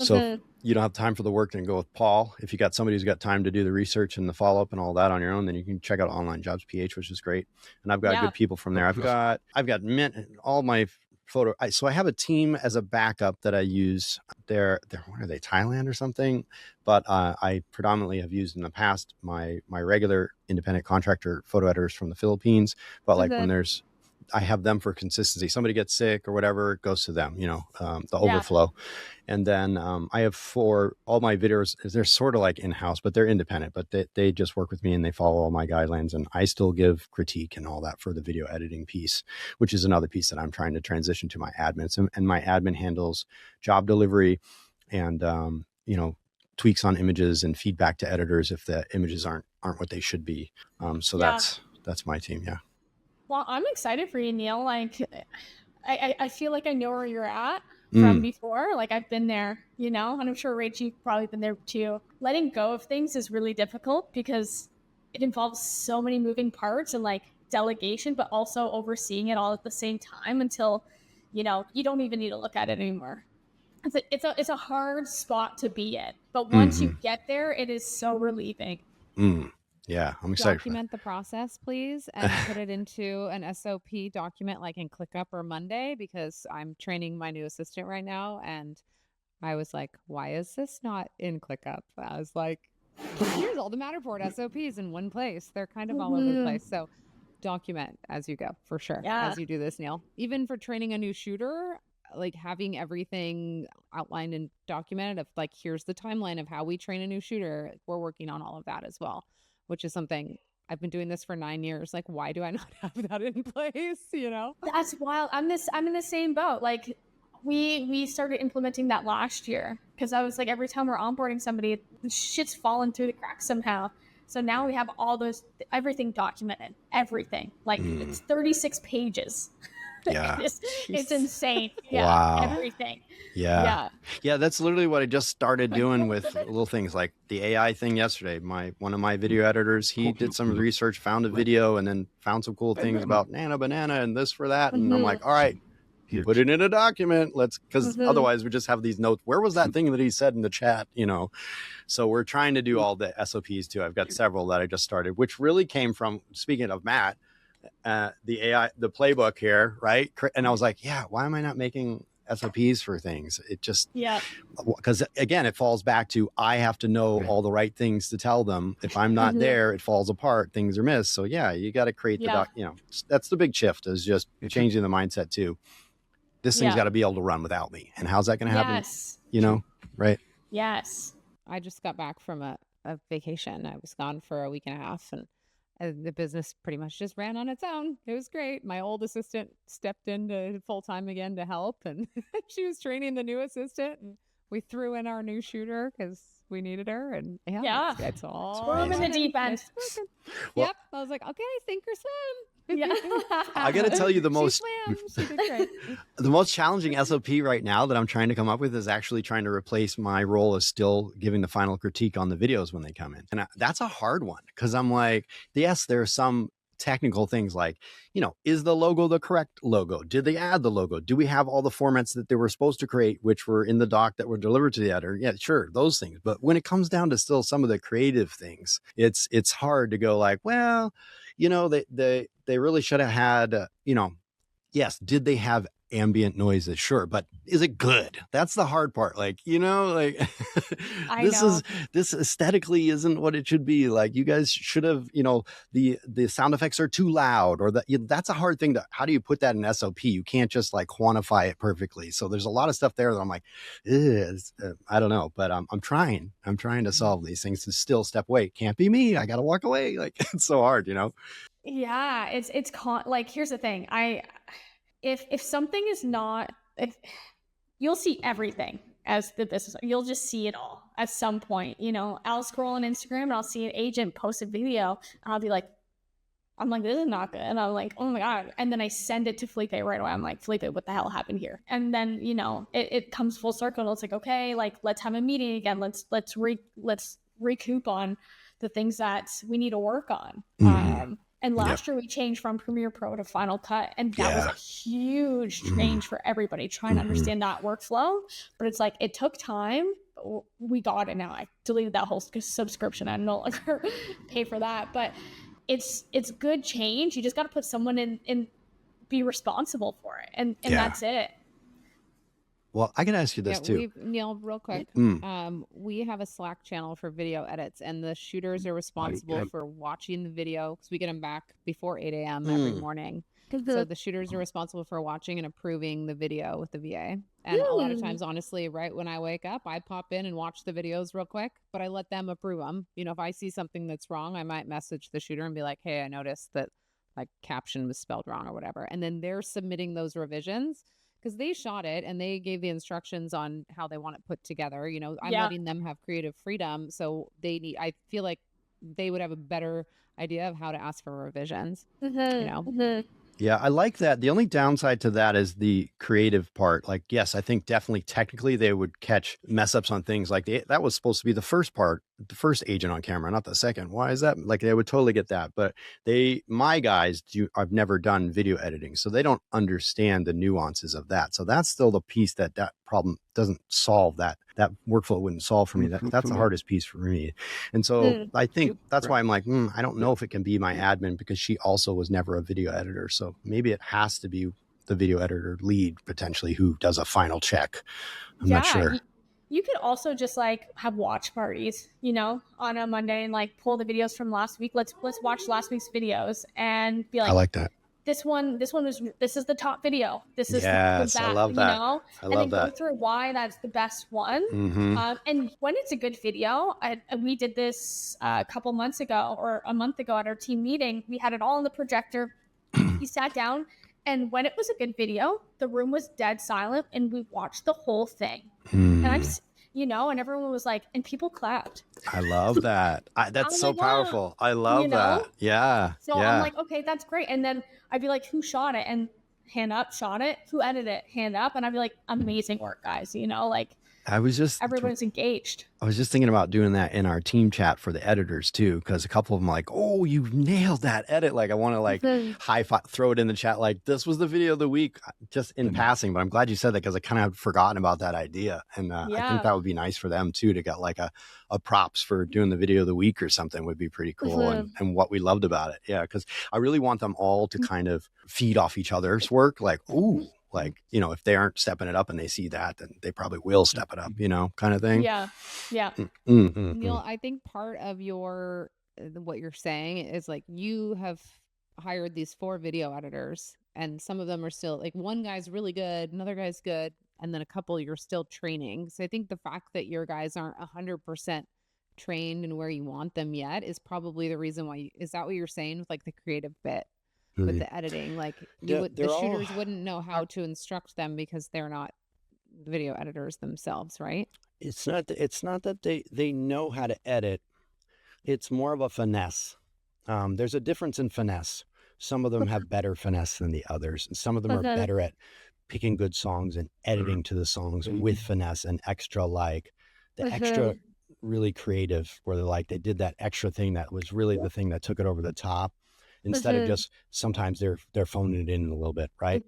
So if you don't have time for the work, then go with Paul. If you got somebody who's got time to do the research and the follow-up and all that on your own, then you can check out Online Jobs PH, which is great. And I've got good people from there. I've got all my photo. So I have a team as a backup that I use. They're what are they, Thailand or something? But I predominantly have used in the past my regular independent contractor photo editors from the Philippines. But like when I have them for consistency. Somebody gets sick or whatever, it goes to them, the overflow. And then I have for all my videos, they're sort of like in-house, but they're independent, but they just work with me and they follow all my guidelines. And I still give critique and all that for the video editing piece, which is another piece that I'm trying to transition to my admins. And my admin handles job delivery and, tweaks on images and feedback to editors if the images aren't what they should be. So that's my team. Yeah. Well, I'm excited for you, Neal. Like, I feel like I know where you're at from before. Like, I've been there, and I'm sure, Rach, you've probably been there too. Letting go of things is really difficult because it involves so many moving parts and like delegation, but also overseeing it all at the same time until, you don't even need to look at it anymore. It's a hard spot to be in, but once you get there, it is so relieving. Yeah, I'm excited. Document the process, please, and put it into an SOP document like in ClickUp or Monday, because I'm training my new assistant right now. And I was like, why is this not in ClickUp? I was like, here's all the Matterport SOPs in one place. They're kind of all over the place. So document as you go, for sure. As you do this, Neal. Even for training a new shooter, like having everything outlined and documented of like, here's the timeline of how we train a new shooter. We're working on all of that as well, which is something I've been doing this for 9 years. Like, why do I not have that in place? You know, that's wild. I'm in the same boat. Like we started implementing that last year because I was like, every time we're onboarding somebody, shit's fallen through the cracks somehow. So now we have all everything documented, everything. Like it's 36 pages. Yeah. It's insane. Yeah. Wow. Everything. Yeah. That's literally what I just started doing with little things like the AI thing yesterday. One of my video editors, he did some research, found a video, and then found some cool things about Nana Banana and this for that. And I'm like, all right, put it in a document. Because otherwise we just have these notes. Where was that thing that he said in the chat? You know? So we're trying to do all the SOPs too. I've got several that I just started, which really came from, speaking of Matt, the AI, the playbook here, right? And I was like, yeah, why am I not making SOPs for things? It just, because again, it falls back to, I have to know all the right things to tell them. If I'm not there, it falls apart, things are missed. So yeah, you got to create the that's the big shift, is just changing the mindset too. This thing's got to be able to run without me. And how's that going to happen? You know, right? Yes. I just got back from a vacation. I was gone for a week and a half, and the business pretty much just ran on its own. It was great. My old assistant stepped into full-time again to help, and she was training the new assistant, and we threw in our new shooter because we needed her. And it's all swim in the deep end. Yep. I was like, okay, sink or swim. I got to tell you, the most challenging SOP right now that I'm trying to come up with is actually trying to replace my role as still giving the final critique on the videos when they come in. And that's a hard one, because I'm like, yes, there are some technical things like, you know, is the logo the correct logo? Did they add the logo? Do we have all the formats that they were supposed to create, which were in the doc that were delivered to the editor? Yeah, sure, those things. But when it comes down to still some of the creative things, it's hard to go like, well, you know, they really should have had, you know, yes, did they have ambient noises? Sure, but is it good? That's the hard part. Like, you know, like this aesthetically isn't what it should be. Like, you guys should have, you know, the sound effects are too loud, or that's a hard thing to, how do you put that in SOP? You can't just like quantify it perfectly. So there's a lot of stuff there that I'm like, I don't know, but I'm trying to solve these things to still step away. Can't be me. I got to walk away. Like, it's so hard, you know? Yeah. Like, here's the thing. If something is not, you'll see everything as the business. You'll just see it all at some point. You know, I'll scroll on Instagram and I'll see an agent post a video, and I'll be like, this is not good. And I'm like, oh my God. And then I send it to Felipe right away. I'm like, Felipe, what the hell happened here? And then, you know, it comes full circle. And it's like, okay, like, let's have a meeting again. Let's recoup on the things that we need to work on. And last year we changed from Premiere Pro to Final Cut, and that was a huge change for everybody trying to understand that workflow. But it's like, it took time. But we got it now. I deleted that whole subscription. I no longer pay for that. But it's good change. You just got to put someone in, be responsible for it, and that's it. Well, I can ask you this too, Neal, real quick. We have a Slack channel for video edits, and the shooters are responsible for watching the video, because we get them back before 8 a.m. every morning. So the shooters are responsible for watching and approving the video with the VA. And a lot of times, honestly, right when I wake up, I pop in and watch the videos real quick, but I let them approve them. You know, if I see something that's wrong, I might message the shooter and be like, hey, I noticed that like caption was spelled wrong or whatever. And then they're submitting those revisions, because they shot it and they gave the instructions on how they want it put together. You know, I'm letting them have creative freedom. So I feel like they would have a better idea of how to ask for revisions, you know? Yeah, I like that. The only downside to that is the creative part. Like, yes, I think definitely technically they would catch mess ups on things like that was supposed to be the first part, the first agent on camera, not the second. Why is that? Like, they would totally get that. But my guys I've never done video editing, so they don't understand the nuances of that. So that's still the piece that problem doesn't solve. That workflow wouldn't solve for me. That's the hardest piece for me. And so I think that's why I'm like, I don't know if it can be my admin, because she also was never a video editor. So maybe it has to be the video editor lead potentially who does a final check. I'm not sure. You could also just like have watch parties, you know, on a Monday and like pull the videos from last week. Let's watch last week's videos and be like, I like that. This is the top video. This is yes, the I love that. You know, I and love then that. go through why that's the best one. And when it's a good video, we did this a couple months ago or a month ago at our team meeting. We had it all on the projector. We sat down, and when it was a good video, the room was dead silent, and we watched the whole thing. And I'm, you know, and everyone was like, and people clapped. I love that. That's so powerful. I love that. Yeah. So I'm like, okay, that's great. And then I'd be like, who shot it? And hand up, shot it. Who edited it? Hand up. And I'd be like, amazing work, guys. You know, like everybody's engaged. I was just thinking about doing that in our team chat for the editors too, because a couple of them like, oh, you nailed that edit. Like I want to like high five, throw it in the chat. Like this was the video of the week, just in passing. But I'm glad you said that because I kind of had forgotten about that idea. And I think that would be nice for them too, to get like a props for doing the video of the week or something would be pretty cool. And what we loved about it. Yeah. Because I really want them all to kind of feed off each other's work. Like, ooh. Like, you know, if they aren't stepping it up and they see that, then they probably will step it up, you know, kind of thing. Yeah. Yeah. Neal, I think part of what you're saying is like you have hired these 4 video editors and some of them are still like one guy's really good, another guy's good, and then a couple you're still training. So I think the fact that your guys aren't 100% trained in where you want them yet is probably the reason why. Is that what you're saying with like the creative bit? With the editing, like the shooters wouldn't know how to instruct them because they're not video editors themselves, right? It's not that they know how to edit. It's more of a finesse. There's a difference in finesse. Some of them have better finesse than the others. And some of them are better at picking good songs and editing to the songs with finesse and extra, like the extra really creative, where they did that extra thing that was really the thing that took it over the top. Instead of just sometimes they're phoning it in a little bit, right?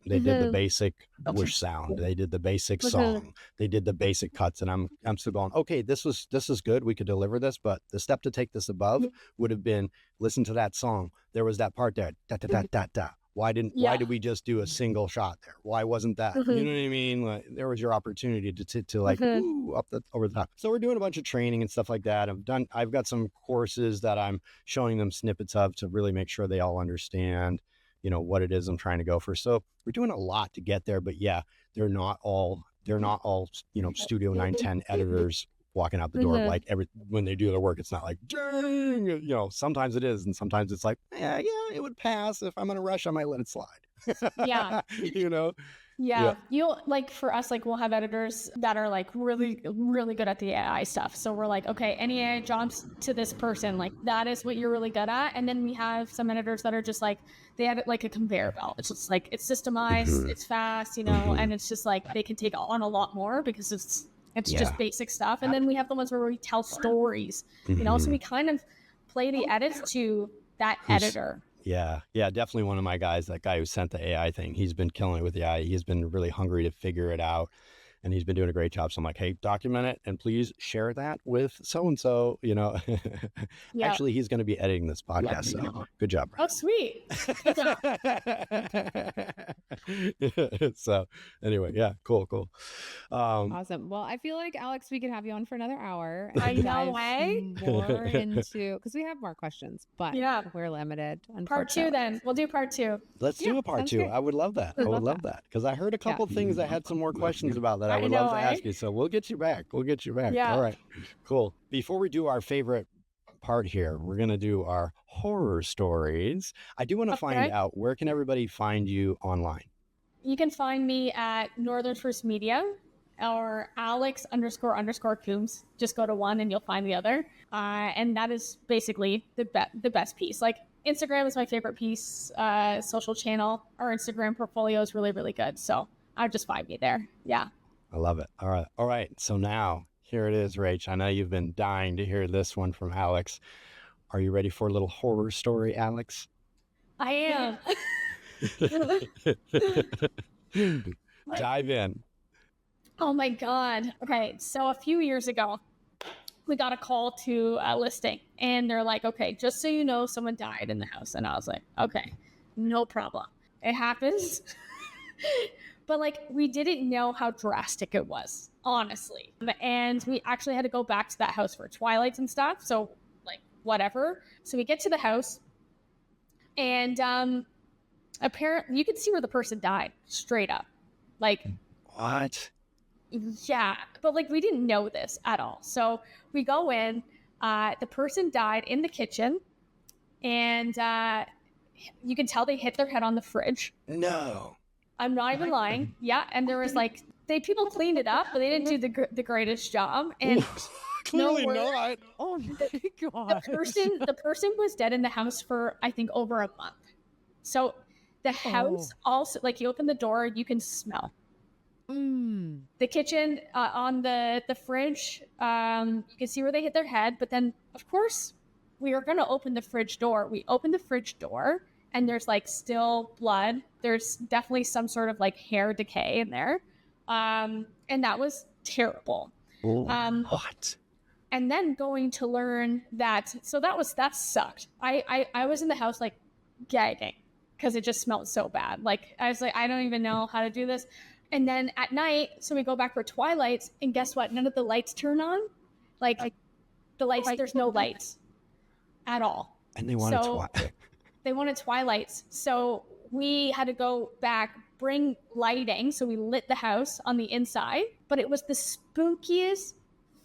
They did the basic whoosh sound. They did the basic song. They did the basic cuts, and I'm still going, okay, this is good. We could deliver this, but the step to take this above would have been listen to that song. There was that part there. Da da da da da. Why did we just do a single shot there? Why wasn't that? You know what I mean? Like, there was your opportunity to like over the top. So we're doing a bunch of training and stuff like that. I've got some courses that I'm showing them snippets of to really make sure they all understand, you know, what it is I'm trying to go for. So we're doing a lot to get there, but yeah, they're not all, you know, Studio 910 editors walking out the door. Like when they do their work, it's not like, dang, you know, sometimes it is. And sometimes it's like, yeah, it would pass. If I'm in a rush, I might let it slide. Yeah. You know? Yeah. You'll like, for us, like we'll have editors that are like really, really good at the AI stuff. So we're like, okay, any AI jobs to this person, like that is what you're really good at. And then we have some editors that are just like, they edit like a conveyor belt. It's just like, it's systemized, it's fast, you know, and it's just like, they can take on a lot more because it's just basic stuff. And then we have the ones where we tell stories, you know, so we kind of play the edits to that editor. Yeah, definitely one of my guys, that guy who sent the AI thing, he's been killing it with the AI. He's been really hungry to figure it out, and he's been doing a great job. So I'm like, hey, document it, and please share that with so-and-so, you know. Actually, he's going to be editing this podcast, so good job, Brad. Oh, sweet. So anyway, yeah, cool. Awesome. Well, I feel like, Alex, we could have you on for another hour. I know, more into, because we have more questions, but we're limited. Part 2 then. We'll do part 2. Let's do a part 2. Great. I would love that. I would love that. Because I heard a couple of things I had some more questions about that I would love to ask you. So we'll get you back. Yeah. All right. Cool. Before we do our favorite part here, we're going to do our horror stories. I do want to find out, where can everybody find you online? You can find me at Northern First Media or Alex __ Coombs. Just go to one and you'll find the other. And that is basically the best piece. Like, Instagram is my favorite piece, social channel. Our Instagram portfolio is really, really good. So I'd just find me there. Yeah. I love it. All right. So now here it is, Rach. I know you've been dying to hear this one from Alex. Are you ready for a little horror story, Alex? I am. Dive in. Oh my God. Okay. So a few years ago, we got a call to a listing, and they're like, okay, just so you know, someone died in the house. And I was like, okay, no problem. It happens. But like, we didn't know how drastic it was, honestly. And we actually had to go back to that house for twilights and stuff. So like, whatever. So we get to the house, and apparently you could see where the person died straight up. Like, what? Yeah, but like, we didn't know this at all. So we go in, the person died in the kitchen, and you can tell they hit their head on the fridge. No. I'm not even lying. Yeah, and there was like, people cleaned it up, but they didn't do the greatest job. And clearly not. Oh my god. The person was dead in the house for, I think, over a month. So the house also, like, you open the door, you can smell. The kitchen, on the fridge, you can see where they hit their head. But then, of course, we were going to open the fridge door. We opened the fridge door, and there's like still blood. There's definitely some sort of like hair decay in there. And that was terrible. What? And then going to learn that, so that sucked. I was in the house like gagging because it just smelled so bad. Like, I was like, I don't even know how to do this. And then at night, so we go back for twilights, and guess what? None of the lights turn on. Like the lights, there's no lights at all. And they wanted they wanted twilights. So we had to go back, bring lighting. So we lit the house on the inside, but it was the spookiest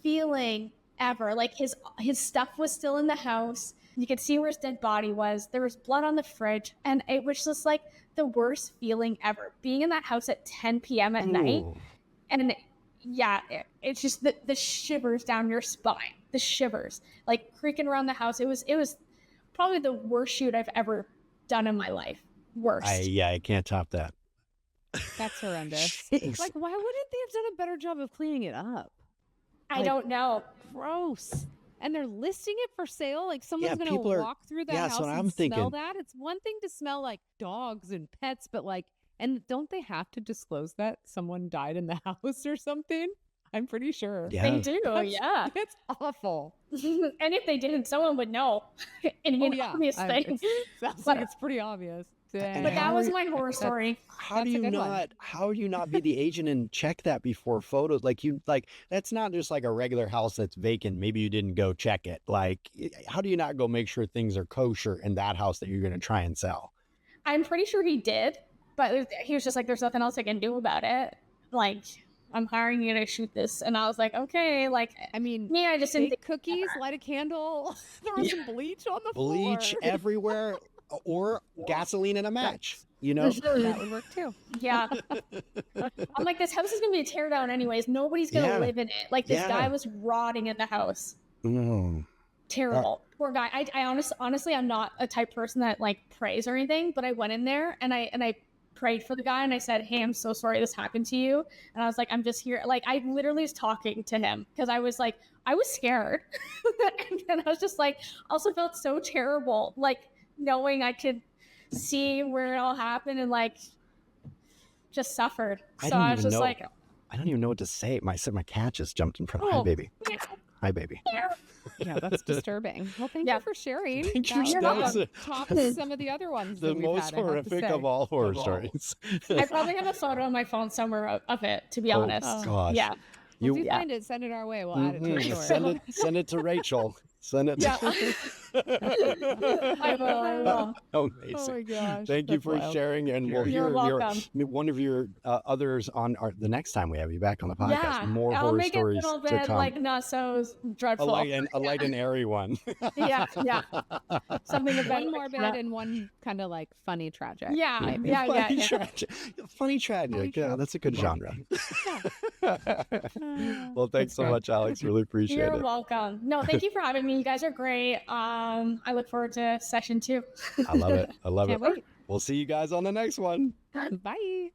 feeling ever. Like, his stuff was still in the house. You could see where his dead body was. There was blood on the fridge, and it was just like the worst feeling ever. Being in that house at 10 p.m. at night, and it's just the shivers down your spine. The shivers, like, creaking around the house. It was probably the worst shoot I've ever done in my life. Worst. I can't top that. That's horrendous. Like, why wouldn't they have done a better job of cleaning it up? I don't know. Gross. And they're listing it for sale. Like, someone's going to walk through the house and smell that. It's one thing to smell like dogs and pets, but like, and don't they have to disclose that someone died in the house or something? I'm pretty sure. Yeah. They do. It's awful. And if they didn't, someone would know. Obvious thing. Sounds like it's pretty obvious. Dang. But that was my horror story. How do you not be the agent and check that before photos? Like, that's not just like a regular house that's vacant. Maybe you didn't go check it. Like, how do you not go make sure things are kosher in that house that you're going to try and sell? I'm pretty sure he did, but he was just like, there's nothing else I can do about it. Like, I'm hiring you to shoot this. And I was like, okay. Like, I mean, I just didn't think cookies, light a candle, throw some bleach on the floor. Bleach everywhere. Or gasoline and a match, That would work too. Yeah. I'm like, this house is going to be a tear down anyways. Nobody's going to live in it. Like, this guy was rotting in the house. Terrible. Poor guy. I honestly, I'm not a type person that like prays or anything, but I went in there and I prayed for the guy, and I said, hey, I'm so sorry this happened to you. And I was like, I'm just here. Like, I literally was talking to him because I was like, I was scared. And then I was just like, also felt so terrible. Like, knowing I could see where it all happened and like just suffered. So I was just like, I don't even know what to say. My cat just jumped in front of Hi, baby. Hi, baby. Yeah, that's disturbing. Well, thank you for sharing. That's some of the other ones. The most horrific of all horror stories. I probably have a photo on my phone somewer of it, to be honest. Oh, gosh. Yeah. If you find it, send it our way. We'll add it to the story. Send it to Rachel. Send it. Yeah. I will. Amazing. Oh my gosh. Thank you for sharing, and we'll hear one of your others on the next time we have you back on the podcast. Yeah, more I'll horror make stories it a little to bit come. like not so dreadful. A light and airy one. Yeah. Something about one morbid and one kind of like funny tragic. Yeah. Funny tragic. Yeah, that's a good genre. Well, thanks so much, Alex. Really appreciate it. You're welcome. No, thank you for having me. You guys are great. I look forward to session 2. I love it. Can't wait. We'll see you guys on the next one. Bye.